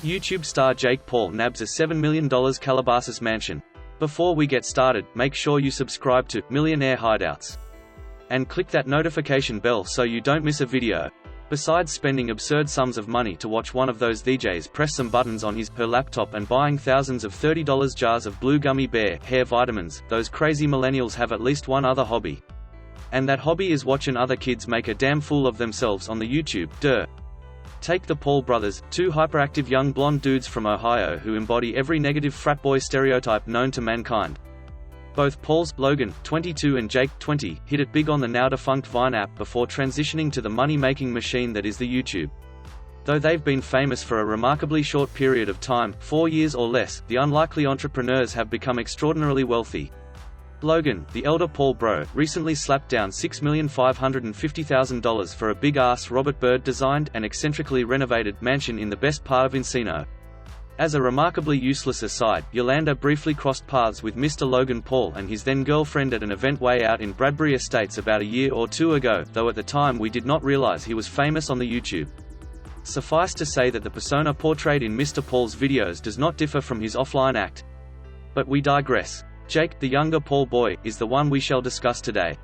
YouTube star Jake Paul nabs a $7 million Calabasas mansion. Before we get started, make sure you subscribe to Millionaire Hideouts. And click that notification bell so you don't miss a video. Besides spending absurd sums of money to watch one of those DJs press some buttons on her laptop and buying thousands of $30 jars of blue gummy bear hair vitamins, those crazy millennials have at least one other hobby. And that hobby is watching other kids make a damn fool of themselves on the YouTube, duh. Take the Paul brothers, two hyperactive young blonde dudes from Ohio who embody every negative frat boy stereotype known to mankind. Both Paul's, Logan, 22 and Jake, 20, hit it big on the now-defunct Vine app before transitioning to the money-making machine that is the YouTube. Though they've been famous for a remarkably short period of time, 4 years or less, the unlikely entrepreneurs have become extraordinarily wealthy. Logan, the elder Paul bro, recently slapped down $6,550,000 for a big-ass Robert Byrd-designed and eccentrically renovated mansion in the best part of Encino. As a remarkably useless aside, Yolanda briefly crossed paths with Mr. Logan Paul and his then-girlfriend at an event way out in Bradbury Estates about a year or two ago, though at the time we did not realize he was famous on the YouTube. Suffice to say that the persona portrayed in Mr. Paul's videos does not differ from his offline act. But we digress. Jake, the younger Paul boy, is the one we shall discuss today.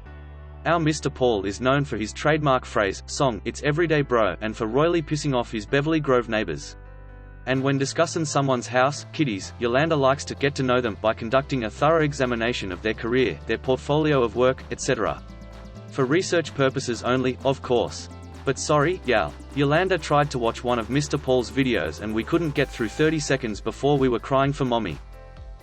Our Mr. Paul is known for his trademark phrase, song, "It's everyday bro," and for royally pissing off his Beverly Grove neighbors. And when discussing someone's house, kiddies, Yolanda likes to get to know them by conducting a thorough examination of their career, their portfolio of work, etc. For research purposes only, of course. But sorry, y'all. Yolanda tried to watch one of Mr. Paul's videos and we couldn't get through 30 seconds before we were crying for mommy.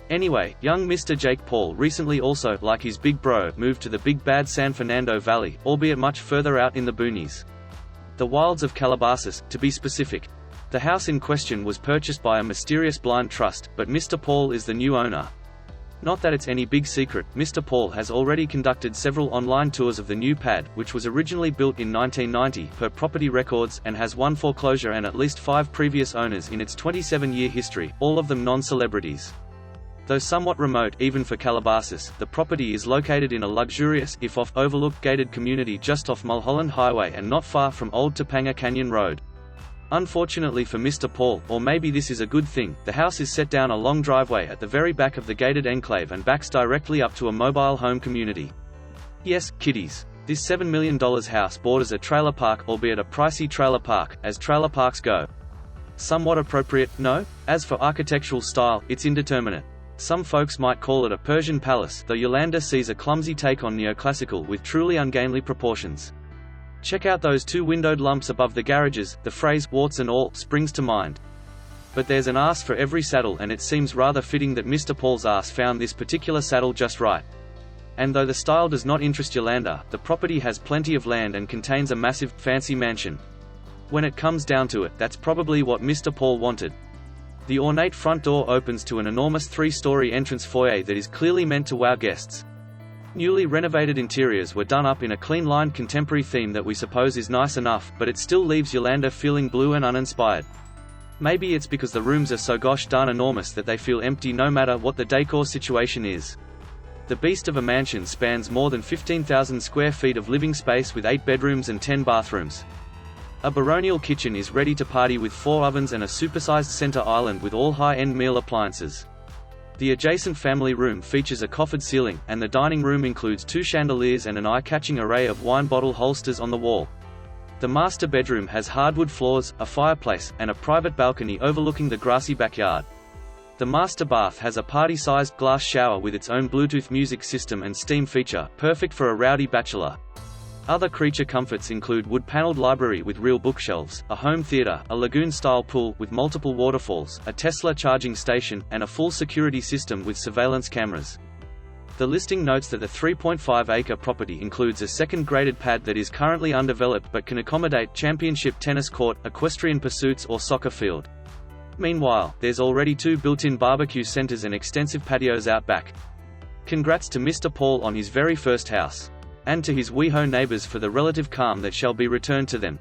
Anyway, young Mr. Jake Paul recently also, like his big bro, moved to the big bad San Fernando Valley, albeit much further out in the boonies. The wilds of Calabasas, to be specific. The house in question was purchased by a mysterious blind trust, but Mr. Paul is the new owner. Not that it's any big secret, Mr. Paul has already conducted several online tours of the new pad, which was originally built in 1990, per property records, and has one foreclosure and at least 5 previous owners in its 27-year history, all of them non-celebrities. Though somewhat remote even for Calabasas, the property is located in a luxurious, if off-overlooked gated community just off Mulholland Highway and not far from Old Topanga Canyon Road. Unfortunately for Mr. Paul, or maybe this is a good thing, the house is set down a long driveway at the very back of the gated enclave and backs directly up to a mobile home community. Yes, kiddies. This $7 million house borders a trailer park, albeit a pricey trailer park, as trailer parks go. Somewhat appropriate, no? As for architectural style, it's indeterminate. Some folks might call it a Persian palace, though Yolanda sees a clumsy take on neoclassical with truly ungainly proportions. Check out those 2 windowed lumps above the garages, the phrase, warts and all, springs to mind. But there's an ass for every saddle and it seems rather fitting that Mr. Paul's ass found this particular saddle just right. And though the style does not interest Yolanda, the property has plenty of land and contains a massive, fancy mansion. When it comes down to it, that's probably what Mr. Paul wanted. The ornate front door opens to an enormous 3-story entrance foyer that is clearly meant to wow guests. Newly renovated interiors were done up in a clean-lined contemporary theme that we suppose is nice enough, but it still leaves Yolanda feeling blue and uninspired. Maybe it's because the rooms are so gosh darn enormous that they feel empty no matter what the decor situation is. The beast of a mansion spans more than 15,000 square feet of living space with 8 bedrooms and 10 bathrooms. A baronial kitchen is ready to party with 4 ovens and a supersized center island with all high-end meal appliances. The adjacent family room features a coffered ceiling, and the dining room includes 2 chandeliers and an eye-catching array of wine bottle holsters on the wall. The master bedroom has hardwood floors, a fireplace, and a private balcony overlooking the grassy backyard. The master bath has a party-sized glass shower with its own Bluetooth music system and steam feature, perfect for a rowdy bachelor. Other creature comforts include wood-paneled library with real bookshelves, a home theater, a lagoon-style pool with multiple waterfalls, a Tesla charging station, and a full security system with surveillance cameras. The listing notes that the 3.5-acre property includes a second-graded pad that is currently undeveloped but can accommodate championship tennis court, equestrian pursuits or soccer field. Meanwhile, there's already 2 built-in barbecue centers and extensive patios out back. Congrats to Mr. Paul on his very first house. And to his WeHo neighbors for the relative calm that shall be returned to them.